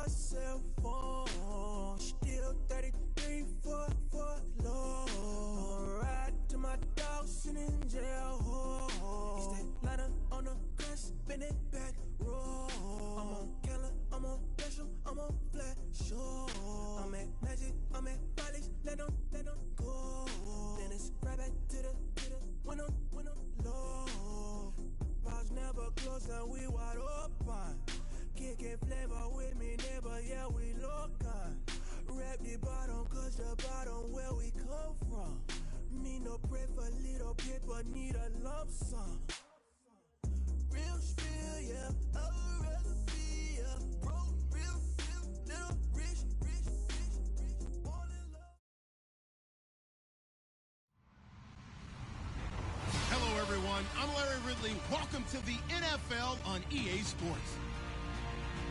my cell phone. Still 33 for low. I'ma ride to my dog sitting in jail. He's that ladder on the grass, spin it back, roll. I'm on Keller, I'm on special, I'm on flat show. I'm at Magic, I'm at Follies, let them go. Then it's right back to the when I'm low. Bars never close and we wide open. Kicking flavor with me, neighbor, yeah, we local. Rap the bottom, cause the bottom where we come from. Me no pray for little paper, need a lump sum. Real spill, yeah, I'd rather be, yeah. Broke, real, little rich, all in love. Hello, everyone. I'm Larry Ridley. Welcome to the NFL on EA Sports.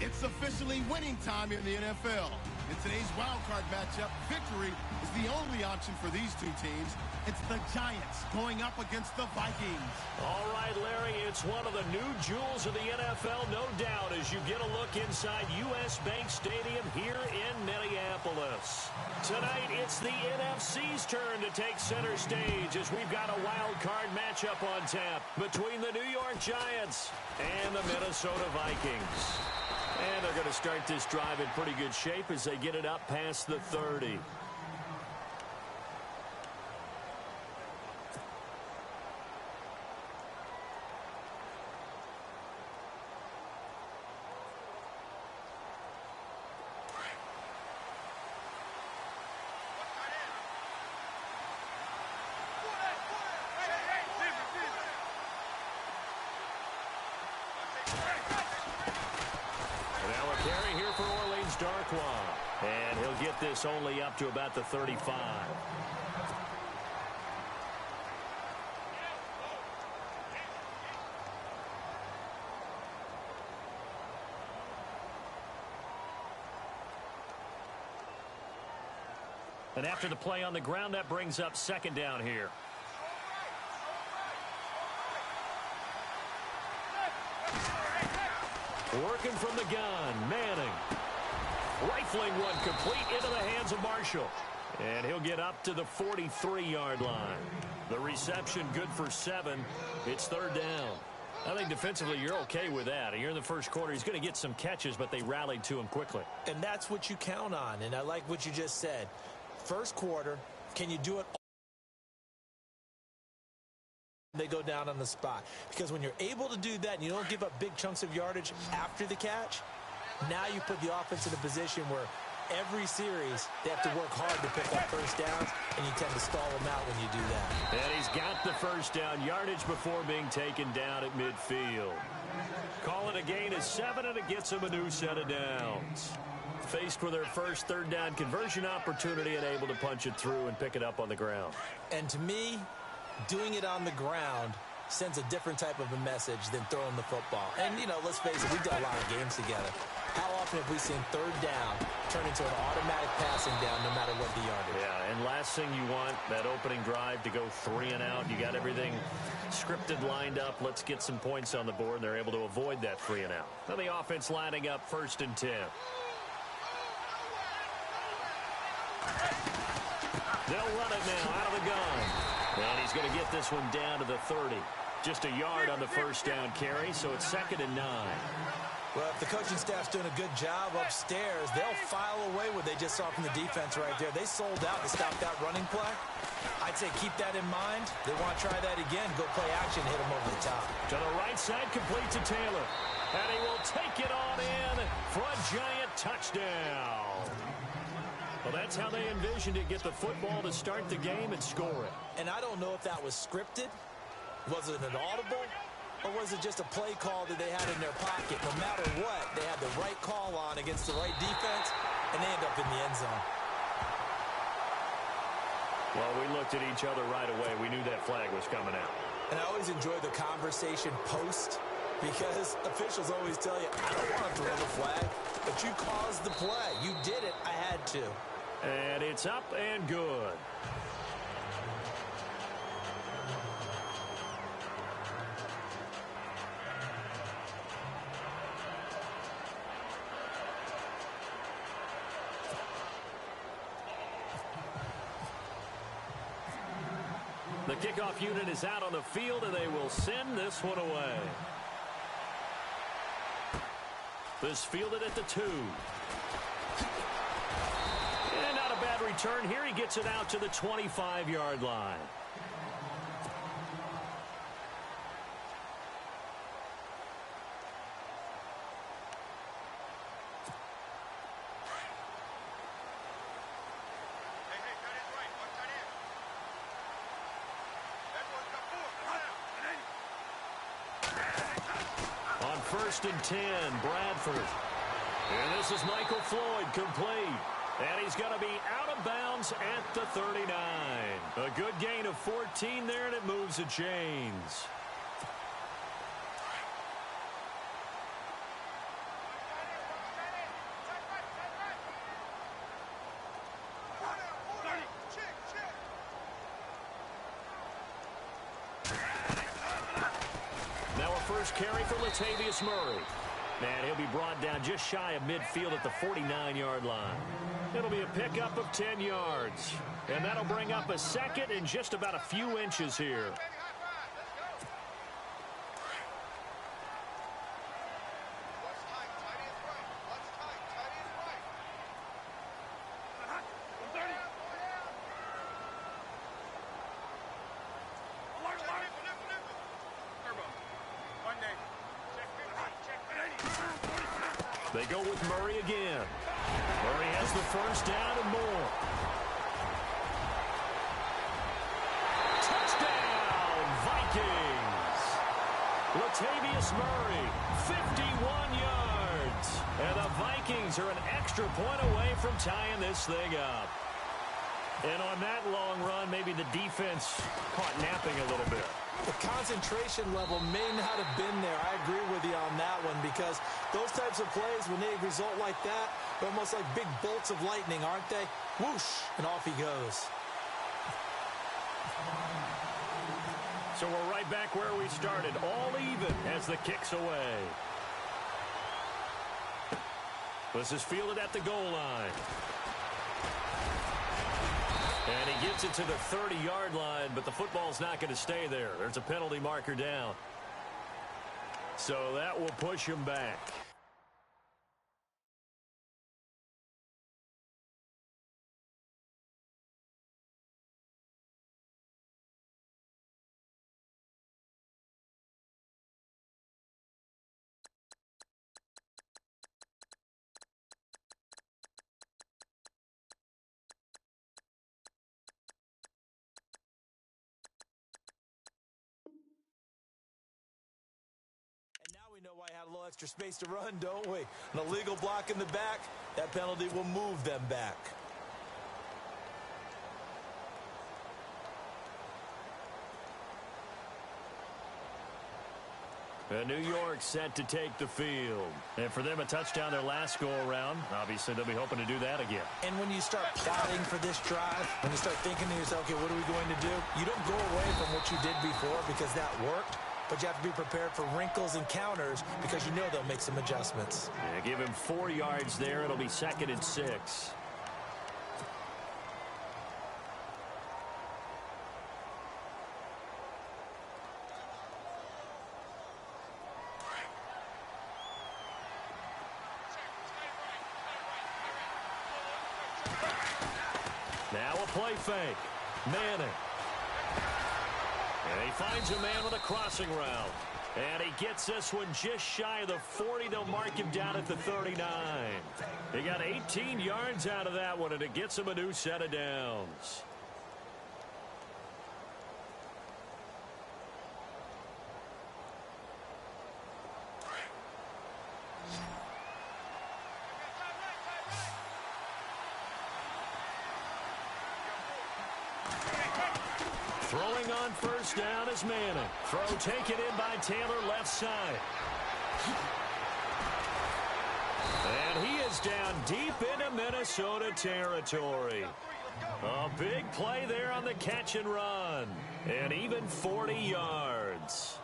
It's officially winning time in the NFL. In today's wildcard matchup, victory is the only option for these two teams. It's the Giants going up against the Vikings. All right, Larry, it's one of the new jewels of the NFL, no doubt, as you get a look inside U.S. Bank Stadium here in Minneapolis. Tonight, it's the NFC's turn to take center stage as we've got a wildcard matchup on tap between the New York Giants and the Minnesota Vikings. And they're going to start this drive in pretty good shape as they get it up past the 30. And he'll get this only up to about the 35. And after the play on the ground, that brings up second down here. Working from the gun, Manning. Rifling one complete into the hands of Marshall. And he'll get up to the 43-yard line. The reception good for 7. It's third down. I think defensively you're okay with that. Here in the first quarter, he's going to get some catches, but they rallied to him quickly. And that's what you count on. And I like what you just said. First quarter, can you do it? They go down on the spot. Because when you're able to do that and you don't give up big chunks of yardage after the catch, now you put the offense in a position where every series they have to work hard to pick up first downs, and you tend to stall them out when you do that. And he's got the first down yardage before being taken down at midfield. Call it a gain of 7, and it gets him a new set of downs. Faced with their first third down conversion opportunity and able to punch it through and pick it up on the ground. And to me, doing it on the ground sends a different type of a message than throwing the football. And, you know, let's face it, we've done a lot of games together. How often have we seen third down turn into an automatic passing down no matter what the yardage? Yeah, and last thing you want, that opening drive to go 3 and out. You got everything scripted, lined up. Let's get some points on the board, and they're able to avoid that 3 and out. Now the offense lining up 1st and 10. They'll run it now out of the gun. And he's going to get this one down to the 30. Just a yard on the first down carry, so it's 2nd and 9. Well, if the coaching staff's doing a good job upstairs, they'll file away what they just saw from the defense right there. They sold out to stop that running play. I'd say keep that in mind. They want to try that again, go play action, hit them over the top. To the right side, complete to Taylor. And he will take it on in for a Giant touchdown. Well, that's how they envisioned it, get the football to start the game and score it. And I don't know if that was scripted. Was it an audible? Or was it just a play call that they had in their pocket? No matter what, they had the right call on against the right defense, and they end up in the end zone. Well, we looked at each other right away. We knew that flag was coming out. And I always enjoy the conversation post, because officials always tell you, I don't want to throw the flag, but you caused the play. You did it. I had to. And it's up and good. The kickoff unit is out on the field, and they will send this one away. This fielded at the 2. And not a bad return here. He gets it out to the 25-yard line. On 1st and 10, Bradford. And this is Michael Floyd, complete. And he's going to be out of bounds at the 39. A good gain of 14 there, and it moves the chains. Now a first carry for Latavius Murray. And he'll be brought down just shy of midfield at the 49-yard line. It'll be a pickup of 10 yards. And that'll bring up a second in just about a few inches here. They go with Murray again. Murray has the first down and more. Touchdown, Vikings. Latavius Murray, 51 yards. And the Vikings are an extra point away from tying this thing up. And on that long run, maybe the defense caught napping a little bit. The concentration level may not have been there. I agree with you on that one, because those types of plays, when they result like that, they're almost like big bolts of lightning, aren't they? Whoosh, and off he goes. So we're right back where we started, all even as the kick's away. This is fielded at the goal line. And he gets it to the 30-yard line, but the football's not going to stay there. There's a penalty marker down. So that will push him back. We know why I had a little extra space to run, don't we? An illegal block in the back, that penalty will move them back. And New York set to take the field. And for them, a touchdown their last go-around. Obviously, they'll be hoping to do that again. And when you start plotting for this drive, when you start thinking to yourself, okay, what are we going to do? You don't go away from what you did before because that worked. But you have to be prepared for wrinkles and counters because you know they'll make some adjustments. Yeah, give him 4 yards there. It'll be 2nd and 6. Now a play fake. Manning. And he finds a man with a crossing route. And he gets this one just shy of the 40. They'll mark him down at the 39. He got 18 yards out of that one, and it gets him a new set of downs. Throwing on first down is Manning. Throw taken in by Taylor, left side. And he is down deep into Minnesota territory. A big play there on the catch and run. And even 40 yards.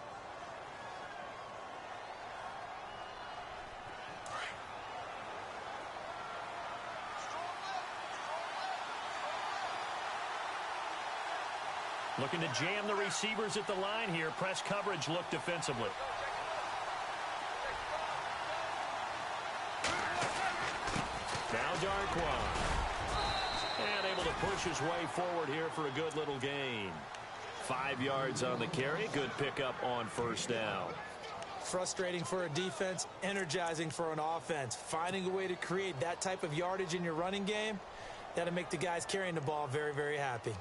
Looking to jam the receivers at the line here. Press coverage look defensively. Now Darquan. And able to push his way forward here for a good little gain. 5 yards on the carry. Good pickup on first down. Frustrating for a defense, energizing for an offense. Finding a way to create that type of yardage in your running game, that'll make the guys carrying the ball very, very happy.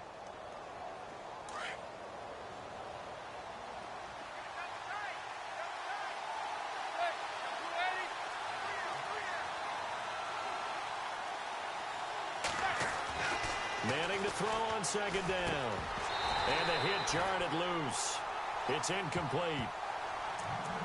Manning to throw on second down. And the hit jarred it loose. It's incomplete.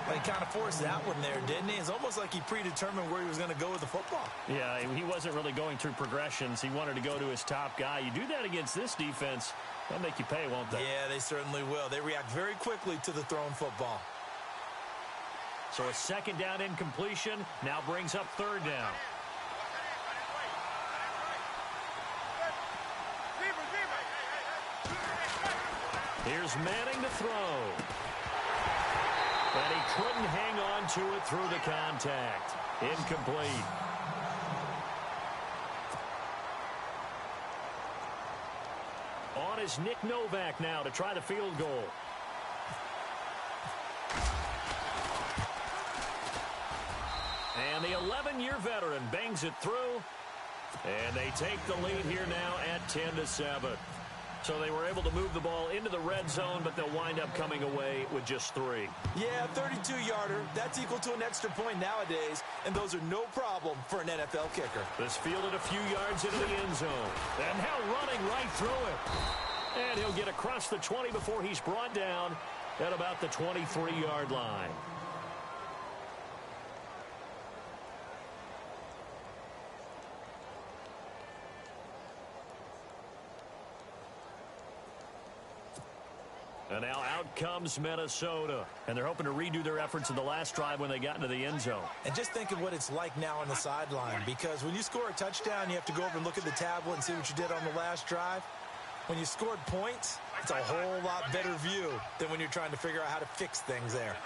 Well, he kind of forced that one there, didn't he? It's almost like he predetermined where he was going to go with the football. Yeah, he wasn't really going through progressions. He wanted to go to his top guy. You do that against this defense, they'll make you pay, won't they? Yeah, they certainly will. They react very quickly to the thrown football. So a second down incompletion now brings up third down. Here's Manning to throw. And he couldn't hang on to it through the contact. Incomplete. On is Nick Novak now to try the field goal. And the 11-year veteran bangs it through. And they take the lead here now at 10-7. So they were able to move the ball into the red zone, but they'll wind up coming away with just 3. Yeah, 32-yarder. That's equal to an extra point nowadays, and those are no problem for an NFL kicker. This fielded a few yards into the end zone. And now running right through it. And he'll get across the 20 before he's brought down at about the 23-yard line. And now out comes Minnesota. And they're hoping to redo their efforts in the last drive when they got into the end zone. And just think of what it's like now on the sideline. Because when you score a touchdown, you have to go over and look at the tablet and see what you did on the last drive. When you scored points, it's a whole lot better view than when you're trying to figure out how to fix things there.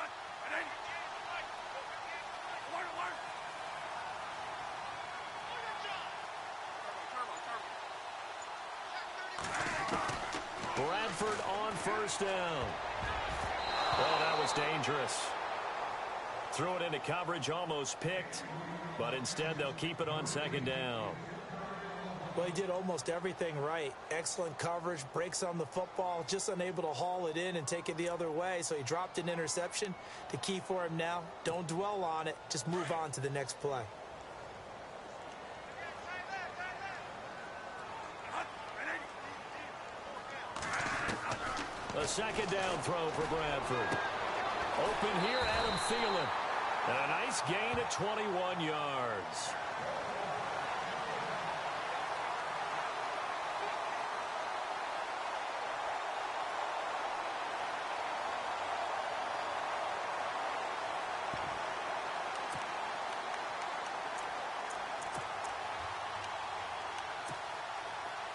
Bradford on first down. Oh, that was dangerous. Threw it into coverage, almost picked, but instead they'll keep it on second down. Well, he did almost everything right. Excellent coverage, breaks on the football, just unable to haul it in and take it the other way, so he dropped an interception. The key for him now, don't dwell on it, just move on to the next play. A second down throw for Bradford. Open here, Adam Thielen. And a nice gain of 21 yards.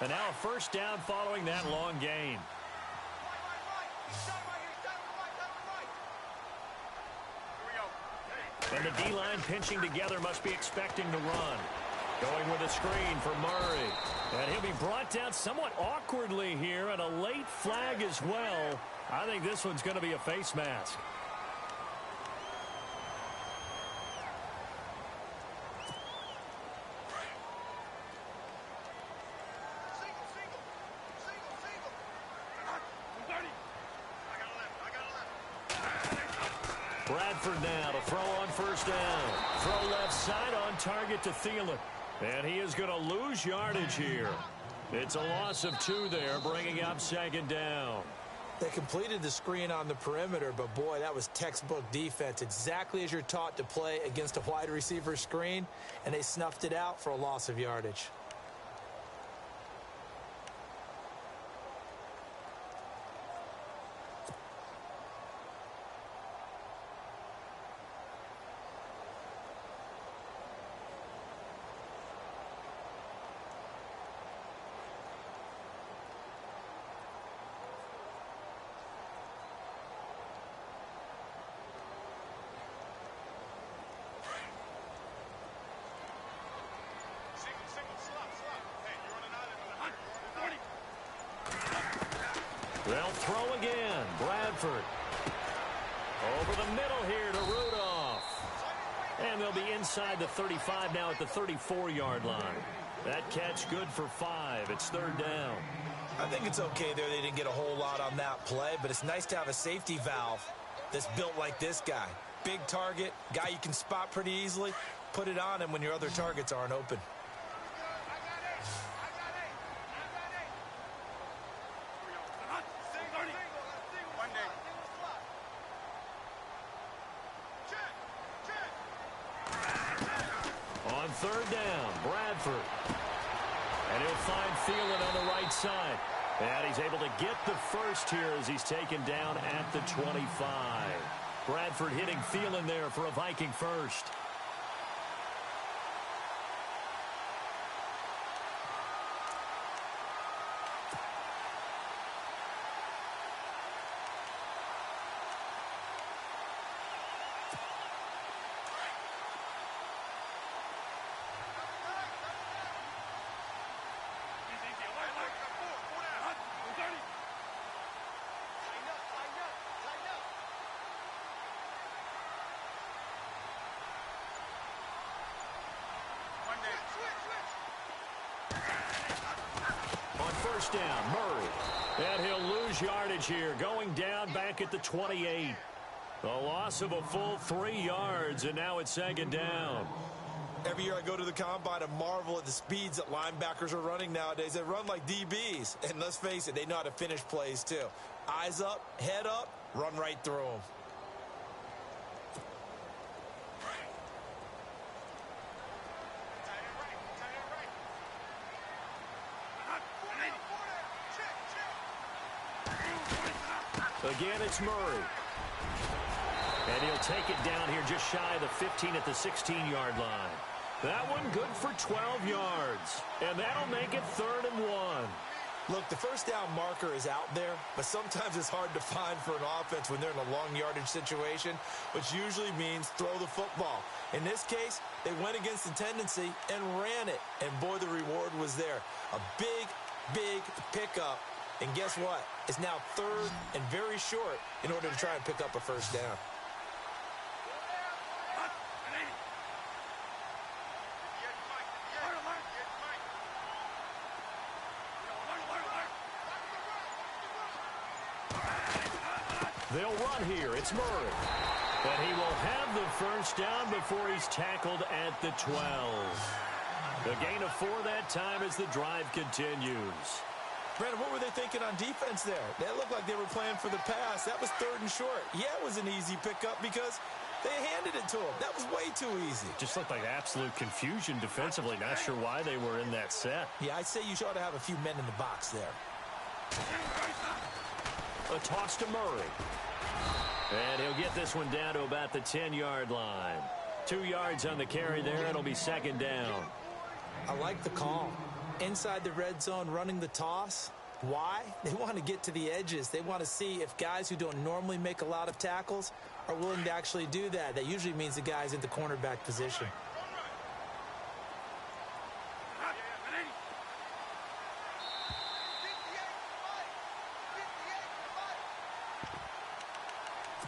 And now a first down following that long gain. And the D-line pinching together, must be expecting the run. Going with a screen for Murray. And he'll be brought down somewhat awkwardly here, and a late flag as well. I think this one's going to be a face mask. Bradford now to throw on first down. Throw left side on target to Thielen. And he is going to lose yardage here. It's a loss of 2 there, bringing up second down. They completed the screen on the perimeter, but boy, that was textbook defense. Exactly as you're taught to play against a wide receiver screen, and they snuffed it out for a loss of yardage. They'll throw again. Bradford. Over the middle here to Rudolph. And they'll be inside the 35 now at the 34-yard line. That catch good for 5. It's third down. I think it's okay there. They didn't get a whole lot on that play, but it's nice to have a safety valve that's built like this guy. Big target, guy you can spot pretty easily. Put it on him when your other targets aren't open. On third down, Bradford. And he'll find Thielen on the right side. And he's able to get the first here as he's taken down at the 25. Bradford hitting Thielen there for a Viking first. First down, Murray. And he'll lose yardage here, going down back at the 28. A loss of a full 3 yards, and now it's second down. Every year I go to the combine and marvel at the speeds that linebackers are running nowadays. They run like DBs. And let's face it, they know how to finish plays too. Eyes up, head up, run right through them. Again, it's Murray. And he'll take it down here just shy of the 15 at the 16-yard line. That one good for 12 yards. And that'll make it 3rd and 1. Look, the first down marker is out there, but sometimes it's hard to find for an offense when they're in a long yardage situation, which usually means throw the football. In this case, they went against the tendency and ran it. And boy, the reward was there. A big, big pickup. And guess what? It's now 3rd and very short in order to try and pick up a first down. They'll run here. It's Murray. And he will have the first down before he's tackled at the 12. The gain of 4 that time as the drive continues. Brandon, what were they thinking on defense there? They looked like they were playing for the pass. That was 3rd and short. Yeah, it was an easy pickup because they handed it to him. That was way too easy. Just looked like absolute confusion defensively. Not sure why they were in that set. Yeah, I'd say you ought to have a few men in the box there. A toss to Murray. And he'll get this one down to about the 10-yard line. 2 yards on the carry there. It'll be second down. I like the call. Inside the red zone, running the toss. Why? They want to get to the edges. They want to see if guys who don't normally make a lot of tackles are willing to actually do that. That usually means the guy's in the cornerback position.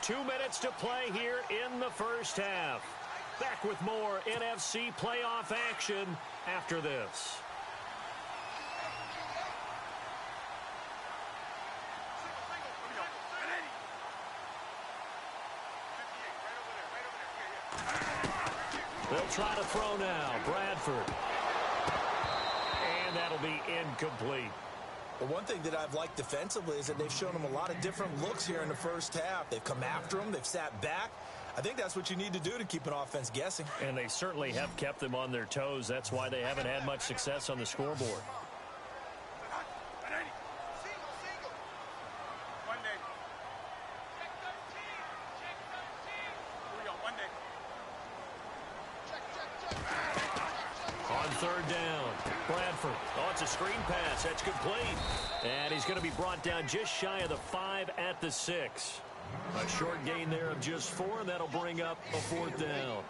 Two minutes to play here in the first half. Back with more NFC playoff action after this. They'll try to throw now. Bradford. And that'll be incomplete. Well, one thing that I've liked defensively is that they've shown them a lot of different looks here in the first half. They've come after them. They've sat back. I think that's what you need to do to keep an offense guessing. And they certainly have kept them on their toes. That's why they haven't had much success on the scoreboard. On third down, Bradford. Oh, it's a screen pass. That's complete. And he's going to be brought down just shy of the 5 at the 6. A short gain there of just 4, and that'll bring up a 4th down.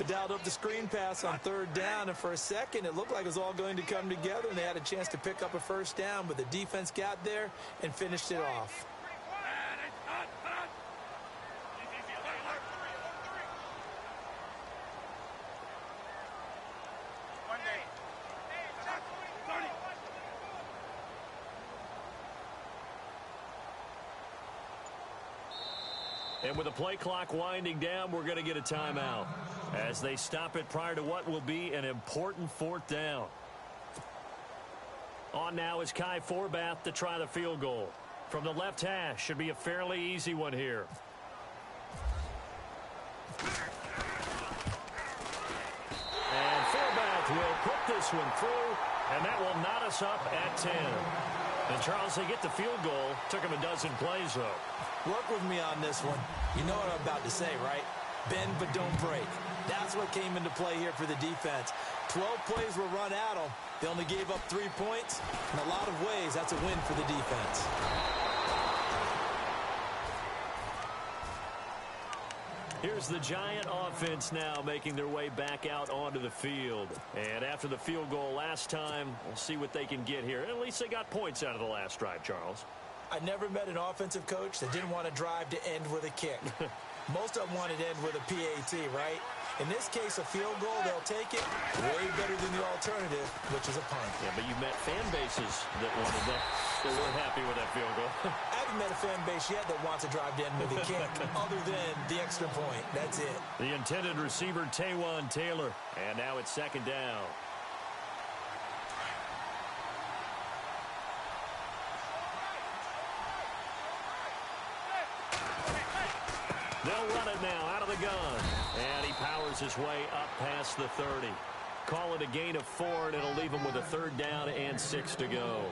dialed up the screen pass on third down, and for a second it looked like it was all going to come together, and they had a chance to pick up a first down, but the defense got there and finished it off. And with the play clock winding down, we're going to get a timeout as they stop it prior to what will be an important fourth down. On now is Kai Forbath to try the field goal. From the left hash, should be a fairly easy one here. And Forbath will put this one through, and that will knot us up at 10. And Charles, they get the field goal. Took him a dozen plays, though. Work with me on this one. You know what I'm about to say, right? Bend but don't break. That's what came into play here for the defense. 12 plays were run at them. They only gave up 3 points. In a lot of ways, that's a win for the defense. Here's the Giant offense now making their way back out onto the field. And after the field goal last time, we'll see what they can get here. At least they got points out of the last drive, Charles. I never met an offensive coach that didn't want to drive to end with a kick. Most of them wanted to end with a PAT, right? In this case, a field goal, they'll take it way better than the alternative, which is a punt. Yeah, but you met fan bases that wanted that. They weren't happy with that field goal. I haven't met a fan base yet that wants to drive to end with a kick, other than the extra point. That's it. The intended receiver, Taywan Taylor. And now it's second down. They'll run it now out of the gun. And he powers his way up past the 30. Call it a gain of 4, and it'll leave him with a third down and 6 to go.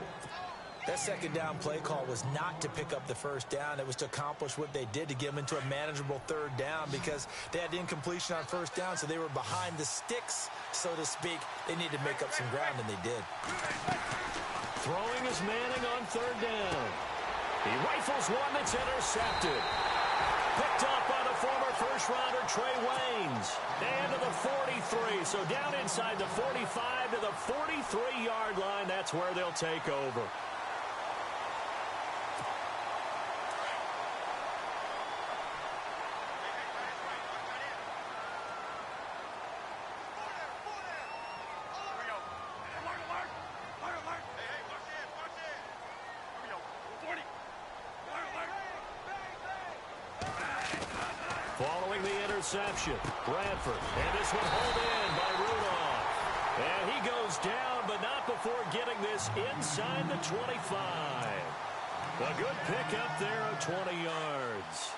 That second down play call was not to pick up the first down. It was to accomplish what they did, to get them into a manageable third down, because they had incompletion on first down, so they were behind the sticks, so to speak. They needed to make up some ground, and they did. Throwing is Manning on third down. He rifles one that's intercepted. Picked up by the former first-rounder Trey Waynes. And to the 43. So down inside the 45 to the 43-yard line. That's where they'll take over. Following the interception, Bradford. And this one hauled in by Rudolph. And he goes down, but not before getting this inside the 25. A good pick up there of 20 yards.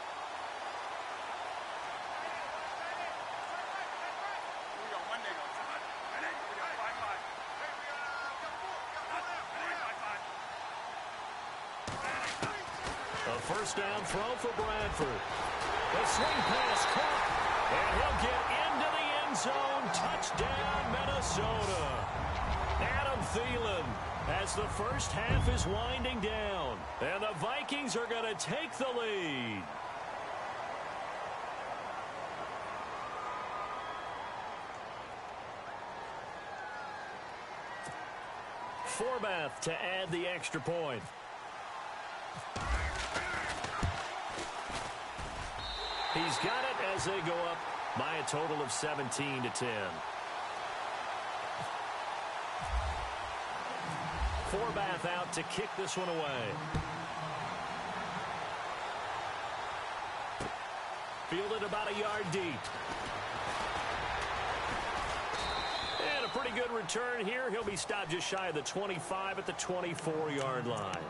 A first down throw for Bradford. The swing pass caught, and he'll get into the end zone. Touchdown, Minnesota. Adam Thielen, as the first half is winding down, and the Vikings are going to take the lead. Forbath to add the extra point. He's got it as they go up by a total of 17 to 10. Forbath out to kick this one away. Fielded about a yard deep. And a pretty good return here. He'll be stopped just shy of the 25 at the 24-yard line.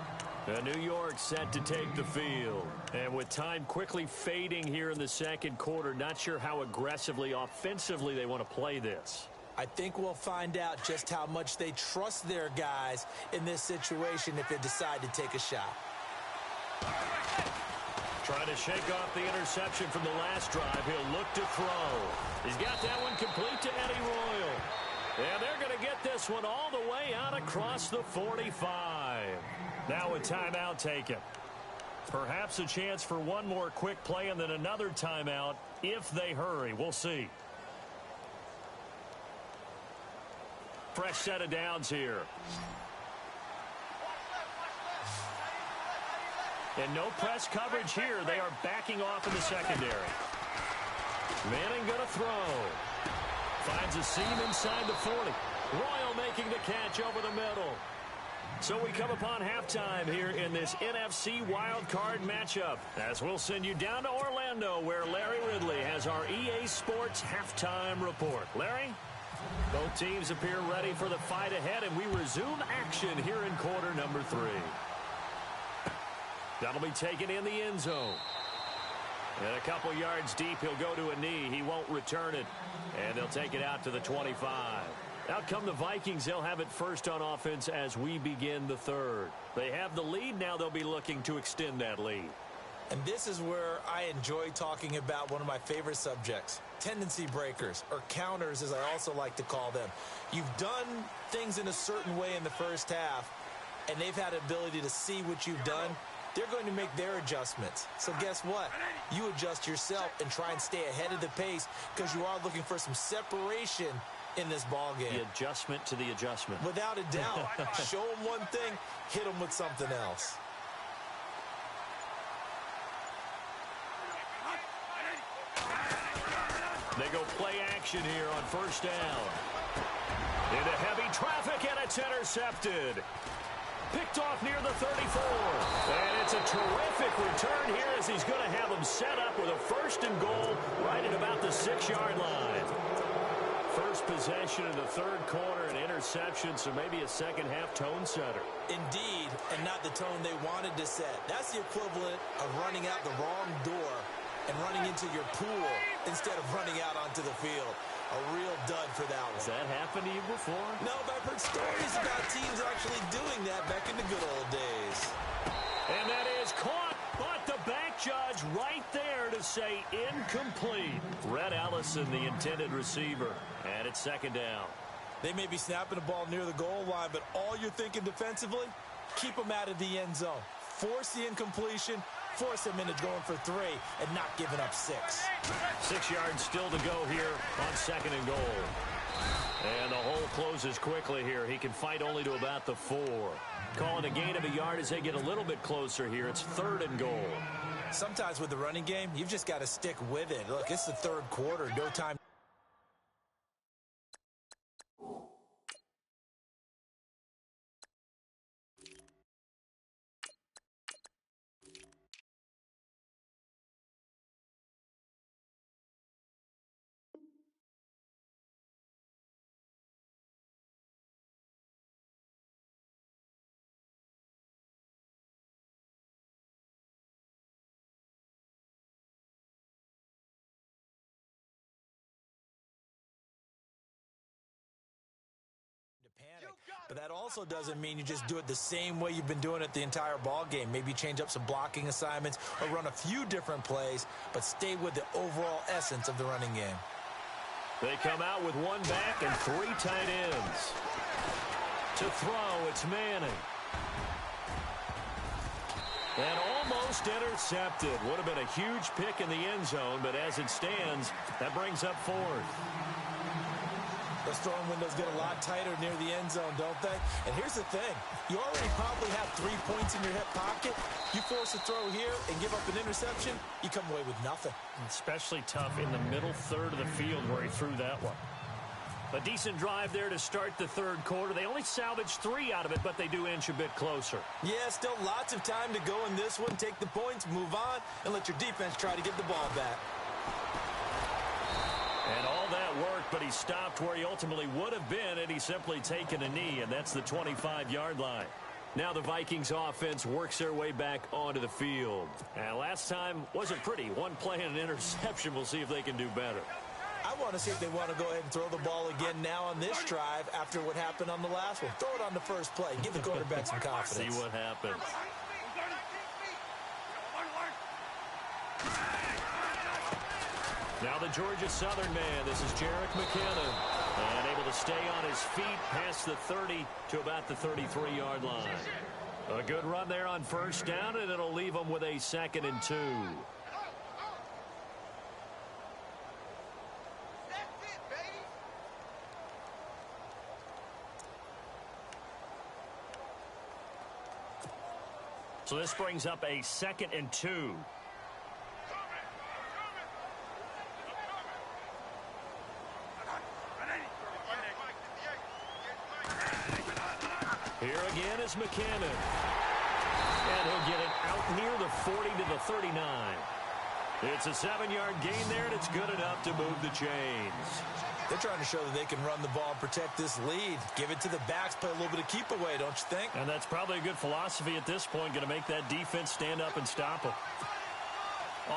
New York set to take the field. And with time quickly fading here in the second quarter, not sure how aggressively, offensively they want to play this. I think we'll find out just how much they trust their guys in this situation if they decide to take a shot. Trying to shake off the interception from the last drive. He'll look to throw. He's got that one complete to Eddie Royal. And they're going to get this one all the way out across the 45. Now a timeout taken. Perhaps a chance for one more quick play and then another timeout if they hurry. We'll see. fresh set of downs here. And no press coverage here. They are backing off in the secondary. Manning going to throw. Finds a seam inside the 40. Royal making the catch over the middle. So we come upon halftime here in this NFC wildcard matchup, as we'll send you down to Orlando, where Larry Ridley has our EA Sports halftime report. Larry? Both teams appear ready for the fight ahead, and we resume action here in quarter number 3. That'll be taken in the end zone. And a couple yards deep, he'll go to a knee. He won't return it, and they'll take it out to the 25. Out come the Vikings. They'll have it first on offense as we begin the third. They have the lead. Now they'll be looking to extend that lead. And this is where I enjoy talking about one of my favorite subjects, tendency breakers, or counters as I also like to call them. You've done things in a certain way in the first half, and they've had the ability to see what you've done. They're going to make their adjustments. So guess what? You adjust yourself and try and stay ahead of the pace because you are looking for some separation in this ball game. The adjustment to the adjustment. Without a doubt. Show them one thing, hit them with something else. They go play action here on first down. Into heavy traffic, and it's intercepted. Picked off near the 34. And it's a terrific return here as he's going to have them set up with a first and goal right at about the 6-yard line. First possession in the third quarter, an interception, so maybe a second-half tone setter. Indeed, and not the tone they wanted to set. That's the equivalent of running out the wrong door and running into your pool instead of running out onto the field. A real dud for that one. Has that happened to you before? No, but I've heard stories about teams actually doing that back in the good old days. And that is caught, but the back judge right there to say incomplete. Red Allison, the intended receiver, and it's second down. They may be snapping the ball near the goal line, but all you're thinking defensively, keep them out of the end zone. Force the incompletion, force them into going for 3, and not giving up 6. 6 yards still to go here on second and goal. And the hole closes quickly here. He can fight only to about the 4. Calling a gain of a yard as they get a little bit closer here. It's third and goal. Sometimes with the running game, you've just got to stick with it. Look, it's the third quarter. No time. Panic. But that also doesn't mean you just do it the same way you've been doing it the entire ball game. Maybe change up some blocking assignments or run a few different plays, but stay with the overall essence of the running game. They come out with 1 back and 3 tight ends. To throw, it's Manning. And almost intercepted. Would have been a huge pick in the end zone, but as it stands, that brings up 4th. Those throwing windows get a lot tighter near the end zone, don't they? And here's the thing. You already probably have 3 points in your hip pocket. You force a throw here and give up an interception, you come away with nothing. Especially tough in the middle third of the field where he threw that one. A decent drive there to start the third quarter. They only salvaged 3 out of it, but they do inch a bit closer. Yeah, still lots of time to go in this one. Take the points, move on, and let your defense try to get the ball back. And all that worked, but he stopped where he ultimately would have been had he simply taken a knee, and that's the 25-yard line. Now the Vikings offense works their way back onto the field. And last time wasn't pretty. 1 play and an interception. We'll see if they can do better. I want to see if they want to go ahead and throw the ball again now on this drive after what happened on the last one. Throw it on the first play. Give the quarterback some confidence. See what happens. Now the Georgia Southern man. This is Jarek McKinnon. And able to stay on his feet past the 30 to about the 33-yard line. A good run there on first down, and it'll leave them with a 2nd and 2. So this brings up a 2nd and 2. Here again is Mckinnon. And he'll get it out near the 40 to the 39. It's a 7-yard gain there, and it's good enough to move the chains. They're trying to show that they can run the ball and protect this lead. Give it to the backs, play a little bit of keep away, don't you think? And that's probably a good philosophy at this point, going to make that defense stand up and stop them.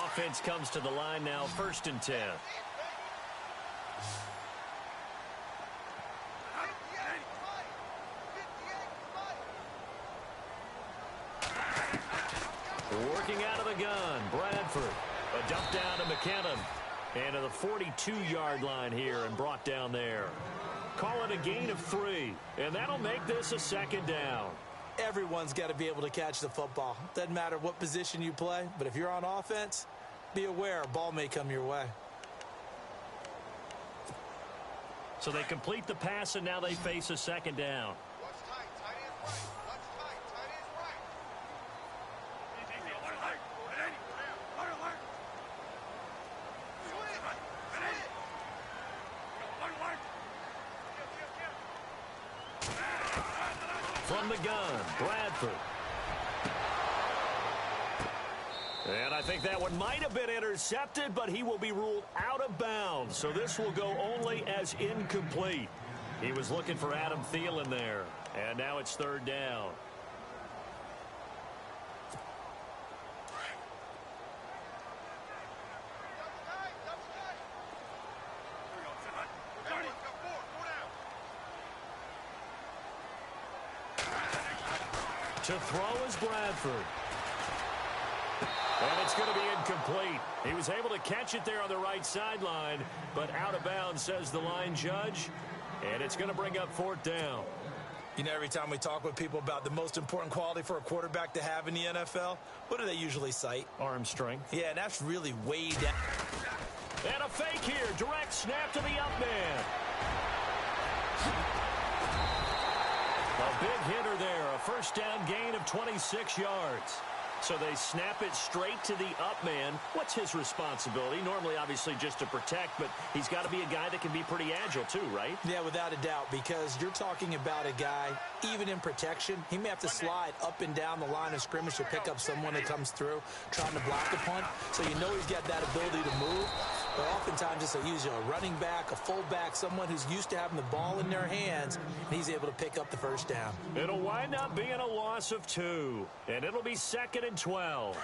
Offense comes to the line now, 1st and 10. Working out of the gun, Bradford. A dump down to Mckinnon. And to the 42-yard line here and brought down there. Call it a gain of 3. And that'll make this a 2nd down. Everyone's got to be able to catch the football. Doesn't matter what position you play, but if you're on offense, be aware a ball may come your way. So they complete the pass, and now they face a 2nd down. From the gun, Bradford. And I think that one might have been intercepted, but he will be ruled out of bounds. So this will go only as incomplete. He was looking for Adam Thielen there. And now it's 3rd down. To throw is Bradford. And it's going to be incomplete. He was able to catch it there on the right sideline, but out of bounds, says the line judge. And it's going to bring up 4th down. You know, every time we talk with people about the most important quality for a quarterback to have in the NFL, what do they usually cite? Arm strength. Yeah, and that's really way down. And a fake here. Direct snap to the up man. A big hitter there. A 1st down gain of 26 yards. So they snap it straight to the up man. What's his responsibility? Normally, obviously, just to protect, but he's got to be a guy that can be pretty agile too, right? Yeah, without a doubt, because you're talking about a guy, even in protection, he may have to slide up and down the line of scrimmage to pick up someone that comes through trying to block the punt. So you know he's got that ability to move. But oftentimes it's usually a running back, a fullback, someone who's used to having the ball in their hands, and he's able to pick up the 1st down. It'll wind up being a loss of 2, and it'll be 2nd and 12.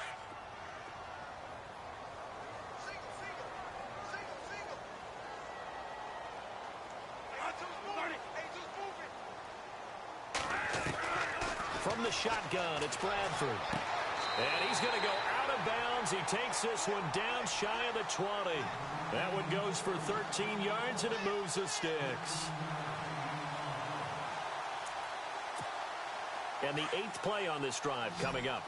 From the shotgun, it's Bradford. And he's going to go out of bounds. He takes this one down shy of the 20. That one goes for 13 yards, and it moves the sticks. And the 8th play on this drive coming up.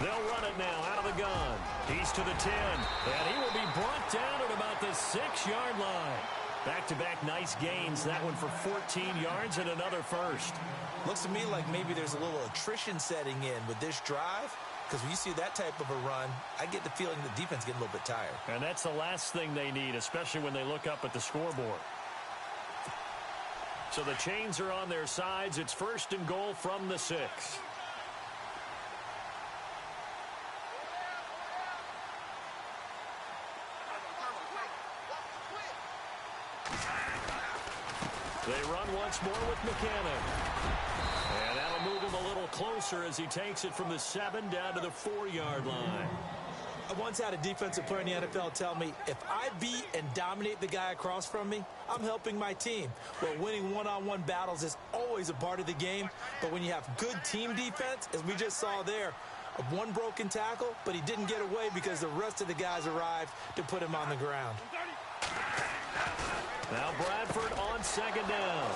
They'll run it now out of the gun. He's to the 10, and he will be brought down at about the 6-yard line. Back-to-back nice gains. That one for 14 yards and another 1st. Looks to me like maybe there's a little attrition setting in with this drive, because when you see that type of a run, I get the feeling the defense getting a little bit tired. And that's the last thing they need, especially when they look up at the scoreboard. So the chains are on their sides. It's 1st and goal from the 6. They run once more with Mckinnon. And that'll move him a little closer as he takes it from the 7 down to the 4-yard line. I once had a defensive player in the NFL tell me, if I beat and dominate the guy across from me, I'm helping my team. Well, winning one-on-one battles is always a part of the game, but when you have good team defense, as we just saw there, one broken tackle, but he didn't get away because the rest of the guys arrived to put him on the ground. Now Bradford on 2nd down.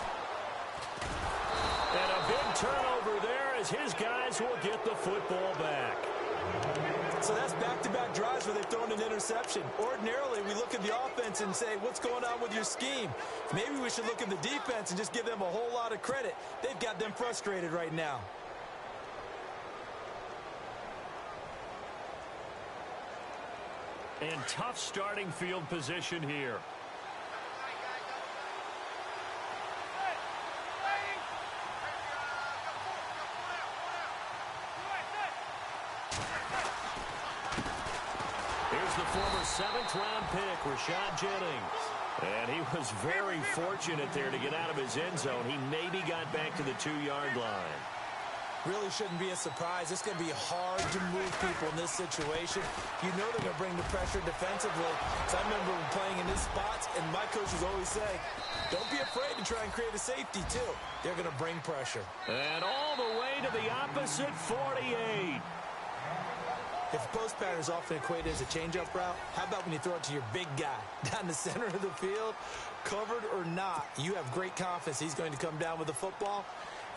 And a big turnover there as his guys will get the football back. So that's back-to-back drives where they've thrown an interception. Ordinarily, we look at the offense and say, what's going on with your scheme? Maybe we should look at the defense and just give them a whole lot of credit. They've got them frustrated right now. And tough starting field position here. Here's the former 7th-round pick, Rashad Jennings. And he was very fortunate there to get out of his end zone. He maybe got back to the 2-yard line. Really shouldn't be a surprise. It's going to be hard to move people in this situation. You know they're going to bring the pressure defensively. So I remember playing in these spots, and my coaches always say, don't be afraid to try and create a safety, too. They're going to bring pressure. And all the way to the opposite 48. If post pattern is often equated as a change-up route, how about when you throw it to your big guy down the center of the field? Covered or not, you have great confidence he's going to come down with the football.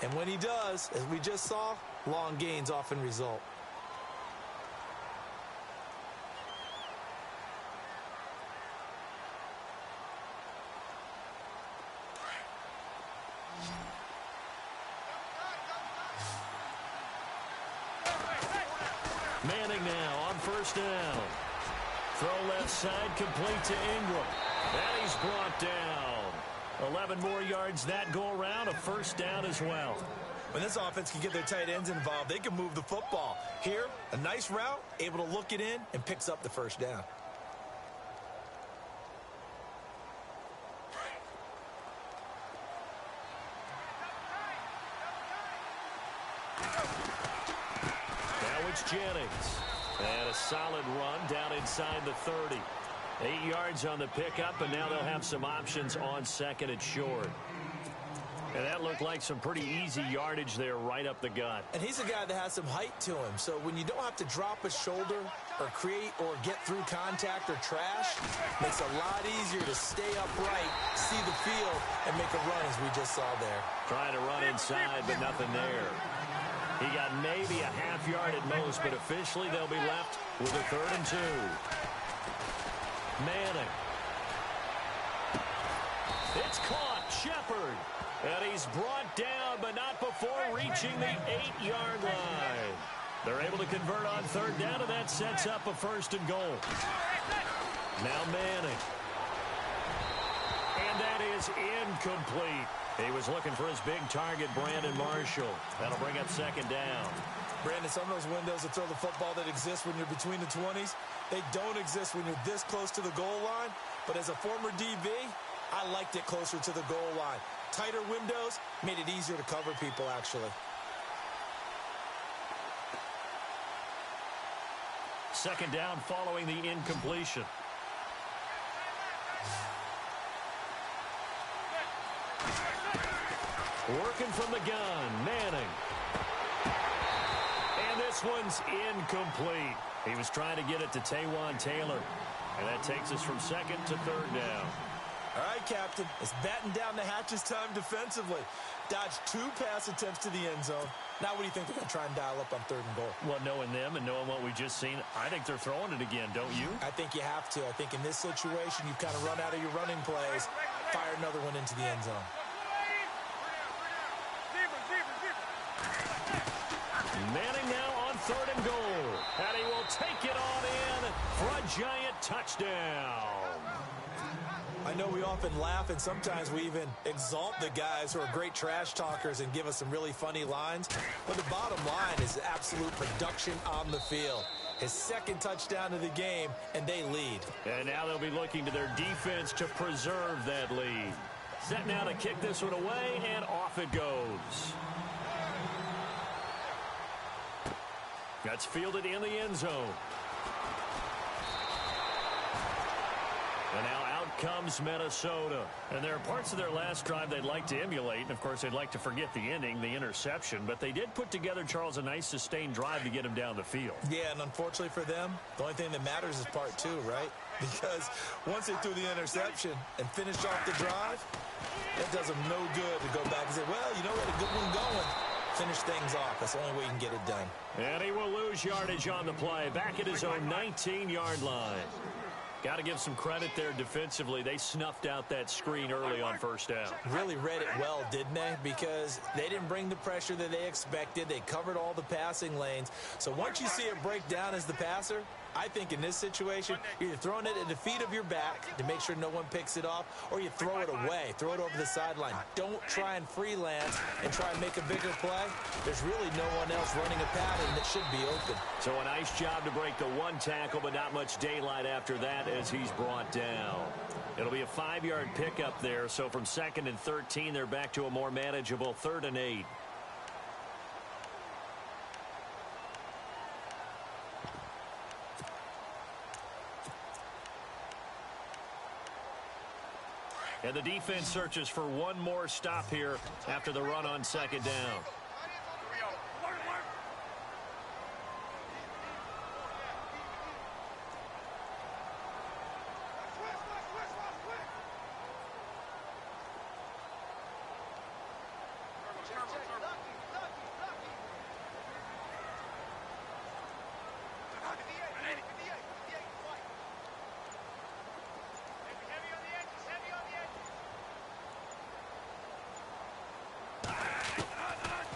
And when he does, as we just saw, long gains often result. Manning now on first down. Throw left side complete to Ingram. And he's brought down. 11 more yards that go around, a first down as well. When this offense can get their tight ends involved, they can move the football. Here, a nice route, able to look it in, and picks up the first down. Now it's Jennings. And a solid run down inside the 30. 8 yards on the pickup, and now they'll have some options on 2nd and short. And that looked like some pretty easy yardage there right up the gut. And he's a guy that has some height to him. So when you don't have to drop a shoulder or create or get through contact or trash, makes it a lot easier to stay upright, see the field, and make a run as we just saw there. Trying to run inside, but nothing there. He got maybe a half yard at most, but officially they'll be left with a 3rd and 2. Manning. It's caught. Shepard. And he's brought down, but not before reaching the 8-yard line. They're able to convert on 3rd down, and that sets up a 1st and goal. Now Manning. And that is incomplete. He was looking for his big target, Brandon Marshall. That'll bring up 2nd down. Brandon, some of those windows that throw the football that exist when you're between the 20s, they don't exist when you're this close to the goal line. But as a former DB, I liked it closer to the goal line. Tighter windows made it easier to cover people, actually. 2nd down following the incompletion. Working from the gun, Manning. And this one's incomplete. He was trying to get it to Taywan Taylor. And that takes us from 2nd to 3rd down. All right, Captain. It's batten down the hatches time defensively. Dodged 2 pass attempts to the end zone. Now what do you think they're going to try and dial up on 3rd and goal? Well, knowing them and knowing what we just seen, I think they're throwing it again, don't you? I think you have to. I think in this situation, you kind of run out of your running plays, fire another one into the end zone. Manning now on 3rd and goal. And he will take it on in for a giant touchdown. I know we often laugh, and sometimes we even exalt the guys who are great trash talkers and give us some really funny lines. But the bottom line is absolute production on the field. His 2nd touchdown of the game, and they lead. And now they'll be looking to their defense to preserve that lead. Set now to kick this one away, and off it goes. That's fielded in the end zone. And now out comes Minnesota. And there are parts of their last drive they'd like to emulate. And, of course, they'd like to forget the ending, the interception. But they did put together, Charles, a nice sustained drive to get him down the field. Yeah, and unfortunately for them, the only thing that matters is part two, right? Because once they threw the interception and finished off the drive, that does them no good to go back and say, well, you know, we had a good one going. Finish things off. That's the only way you can get it done. And he will lose yardage on the play. Back at his own 19-yard line. Got to give some credit there defensively. They snuffed out that screen early on first down. Really read it well, didn't they? Because they didn't bring the pressure that they expected. They covered all the passing lanes. So once you see it break down as the passer, I think in this situation, you're either throwing it at the feet of your back to make sure no one picks it off, or you throw it away, throw it over the sideline. Don't try and freelance and try and make a bigger play. There's really no one else running a pattern that should be open. So a nice job to break the one tackle, but not much daylight after that as he's brought down. It'll be a 5-yard pickup there, so from 2nd and 13, they're back to a more manageable 3rd and 8. And the defense searches for one more stop here after the run on 2nd down.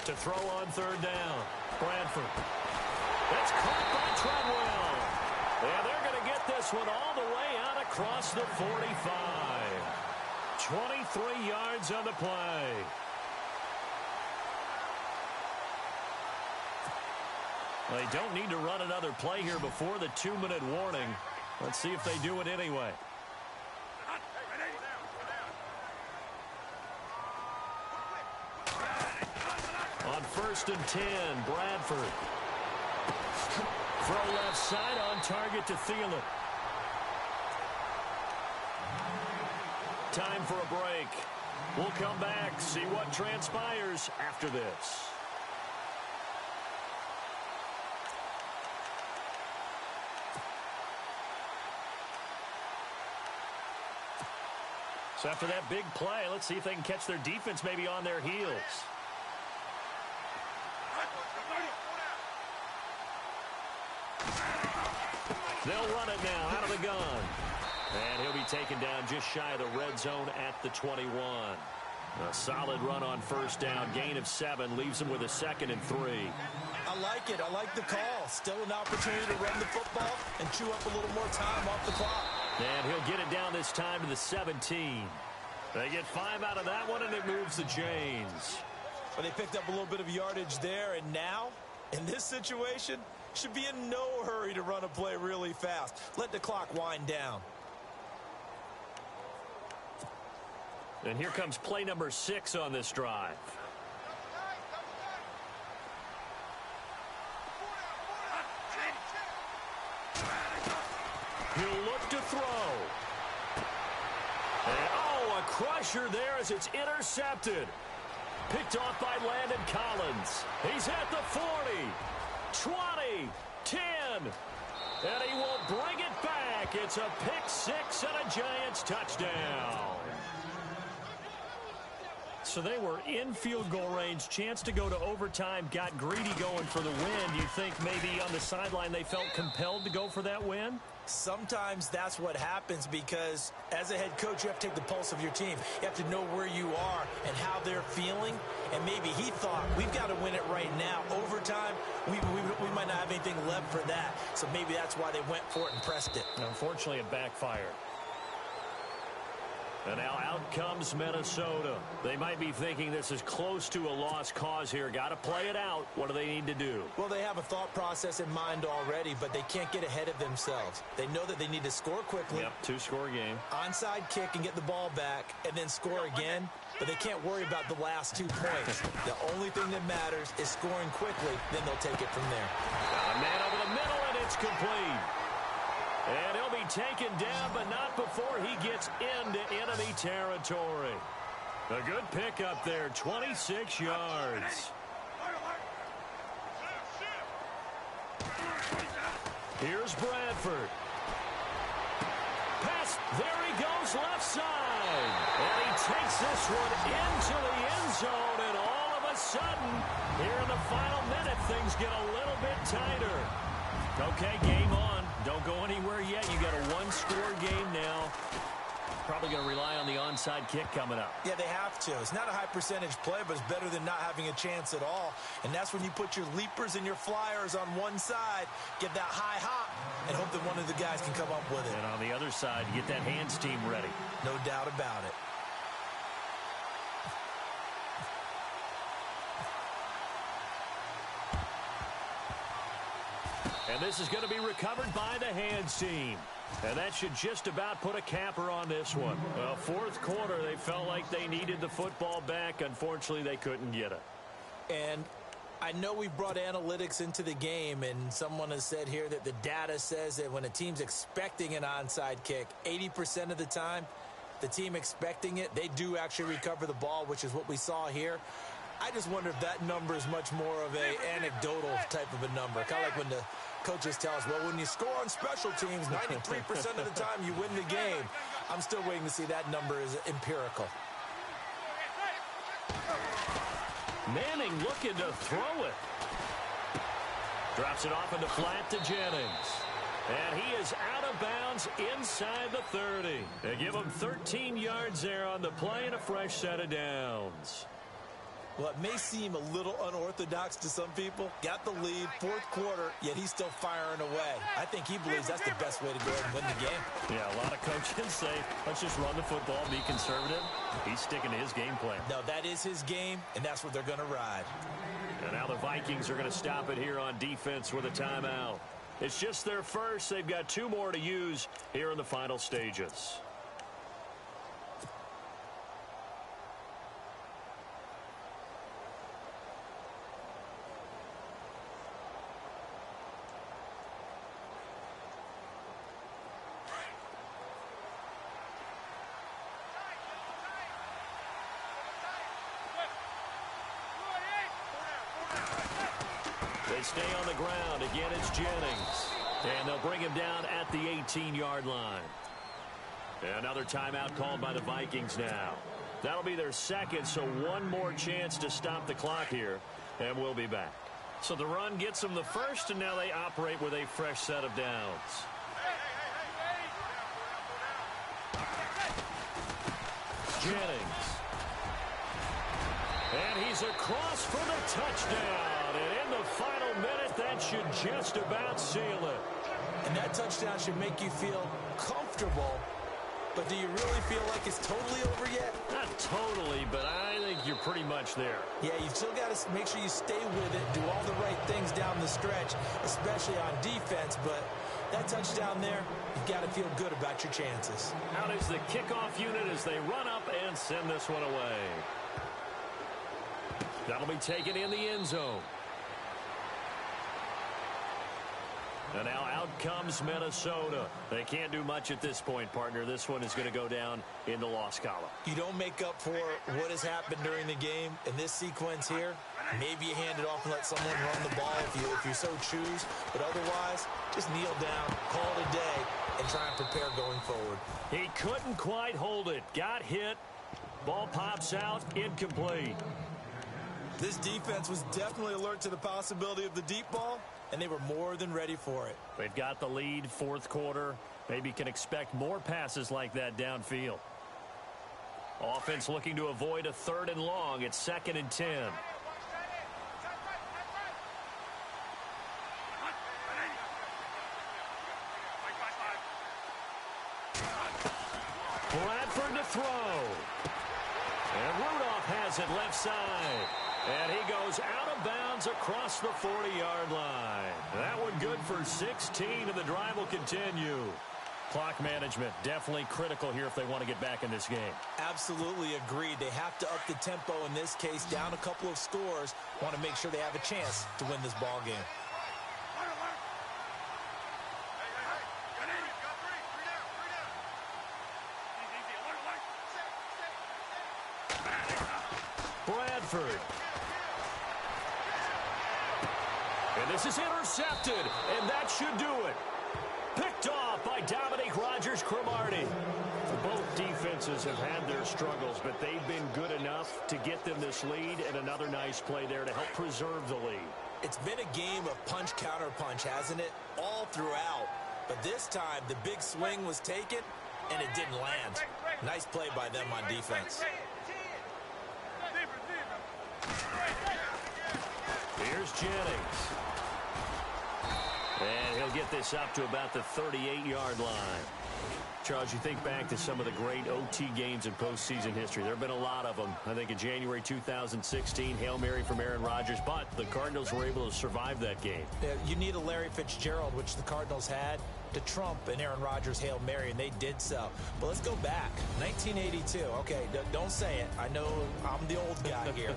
To throw on 3rd down. Bradford. That's caught by Treadwell. And they're going to get this one all the way out across the 45. 23 yards on the play. They don't need to run another play here before the 2-minute warning. Let's see if they do it anyway. On 1st and 10, Bradford. Throw left side on target to Thielen. Time for a break. We'll come back, see what transpires after this. So after that big play, let's see if they can catch their defense maybe on their heels. They'll run it now out of the gun. And he'll be taken down just shy of the red zone at the 21. A solid run on 1st down. Gain of 7 leaves him with a 2nd and 3. I like it. I like the call. Still an opportunity to run the football and chew up a little more time off the clock. And he'll get it down this time to the 17. They get 5 out of that one, and it moves the chains. But they picked up a little bit of yardage there, and now, in this situation, should be in no hurry to run a play really fast. Let the clock wind down. And here comes play number 6 on this drive. He'll look to throw. And, oh, a crusher there as it's intercepted. Picked off by Landon Collins. He's at the 40, 20, 10. And he will bring it back. It's a pick 6 and a Giants touchdown. So they were in field goal range, chance to go to overtime, got greedy going for the win. Do you think maybe on the sideline they felt compelled to go for that win? Sometimes that's what happens because as a head coach, you have to take the pulse of your team. You have to know where you are and how they're feeling. And maybe he thought, we've got to win it right now. Overtime, we might not have anything left for that. So maybe that's why they went for it and pressed it. Unfortunately, it backfired. And now out comes Minnesota. They might be thinking this is close to a lost cause here. Got to play it out. What do they need to do? Well, they have a thought process in mind already, but they can't get ahead of themselves. They know that they need to score quickly. Yep, 2-score game. Onside kick and get the ball back and then score again. But they can't worry about the last 2 points. The only thing that matters is scoring quickly. Then they'll take it from there. A man over the middle, and it's complete. And he'll be taken down, but not before he gets into enemy territory. A good pickup there, 26 yards. Here's Bradford. Pass, there he goes, left side. And he takes this one into the end zone, and all of a sudden, here in the final minute, things get a little bit tighter. Okay, game on. Don't go anywhere yet. You got a one-score game now. Probably going to rely on the onside kick coming up. Yeah, they have to. It's not a high-percentage play, but it's better than not having a chance at all. And that's when you put your leapers and your flyers on one side, get that high hop, and hope that one of the guys can come up with it. And on the other side, get that hands team ready. No doubt about it. And this is going to be recovered by the hands team. And that should just about put a capper on this one. Well, fourth quarter, they felt like they needed the football back. Unfortunately, they couldn't get it. And I know we brought analytics into the game, and someone has said here that the data says that when a team's expecting an onside kick, 80% of the time, the team expecting it, they do actually recover the ball, which is what we saw here. I just wonder if that number is much more of a anecdotal type of a number. Kind of like when the coaches tell us, well, when you score on special teams, 93% of the time you win the game. I'm still waiting to see that number is empirical. Manning looking to throw it. Drops it off into flat to Jennings. And he is out of bounds inside the 30. They give him 13 yards there on the play and a fresh set of downs. Well, it may seem a little unorthodox to some people. Got the lead, fourth quarter, yet he's still firing away. I think he believes that's the best way to go ahead and win the game. Yeah, a lot of coaches say, let's just run the football, be conservative. He's sticking to his game plan. No, that is his game, and that's what they're going to ride. And now the Vikings are going to stop it here on defense with a timeout. It's just their first. They've got two more to use here in the final stages. They stay on the ground. Again, it's Jennings. And they'll bring him down at the 18-yard line. Another timeout called by the Vikings now. That'll be their second, so one more chance to stop the clock here, and we'll be back. So the run gets them the first, and now they operate with a fresh set of downs. Jennings. And he's across for the touchdown. And in the final minute, that should just about seal it. And that touchdown should make you feel comfortable. But do you really feel like it's totally over yet? Not totally, but I think you're pretty much there. Yeah, you've still got to make sure you stay with it, do all the right things down the stretch, especially on defense. But that touchdown there, you've got to feel good about your chances. Out is the kickoff unit as they run up and send this one away. That'll be taken in the end zone. And now out comes Minnesota. They can't do much at this point, partner. This one is going to go down in the loss column. You don't make up for what has happened during the game in this sequence here. Maybe you hand it off and let someone run the ball if you so choose. But otherwise, just kneel down, call it a day, and try and prepare going forward. He couldn't quite hold it. Got hit. Ball pops out. Incomplete. This defense was definitely alert to the possibility of the deep ball, and they were more than ready for it. They've got the lead, fourth quarter. Maybe can expect more passes like that downfield. Offense looking to avoid a 3rd and long. It's 2nd and 10. Bradford to throw. And Rudolph has it left side. And he goes out of bounds across the 40-yard line. That one good for 16, and the drive will continue. Clock management definitely critical here if they want to get back in this game. Absolutely agreed. They have to up the tempo in this case, down a couple of scores. Want to make sure they have a chance to win this ball game. Bradford. And this is intercepted, and that should do it. Picked off by Dominique Rodgers-Cromartie. Both defenses have had their struggles, but they've been good enough to get them this lead, and another nice play there to help preserve the lead. It's been a game of punch-counter-punch, hasn't it? All throughout. But this time, the big swing was taken, and it didn't land. Nice play by them on defense. Here's Jennings. And he'll get this up to about the 38-yard line. Charles, you think back to some of the great OT games in postseason history. There have been a lot of them. I think in January 2016, Hail Mary from Aaron Rodgers, but the Cardinals were able to survive that game. Yeah, you need a Larry Fitzgerald, which the Cardinals had, to trump an Aaron Rodgers Hail Mary, and they did so. But let's go back. 1982. Okay, don't say it. I know I'm the old guy here.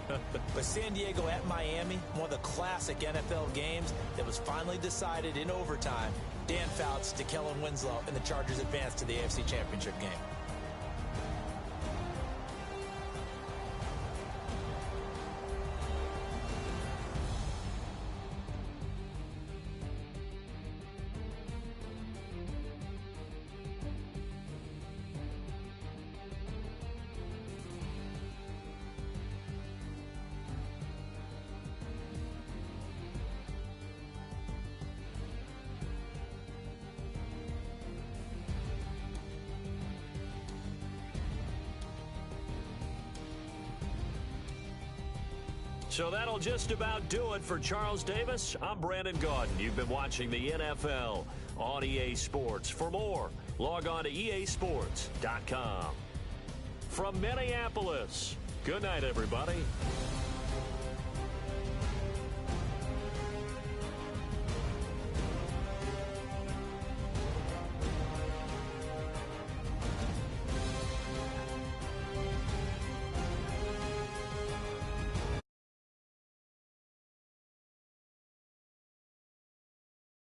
But San Diego at Miami, one of the classic NFL games that was finally decided in overtime. Dan Fouts to Kellen Winslow, and the Chargers advanced to the AFC Championship game. So that'll just about do it for Charles Davis. I'm Brandon Gaudin. You've been watching the NFL on EA Sports. For more, log on to easports.com. From Minneapolis, good night, everybody.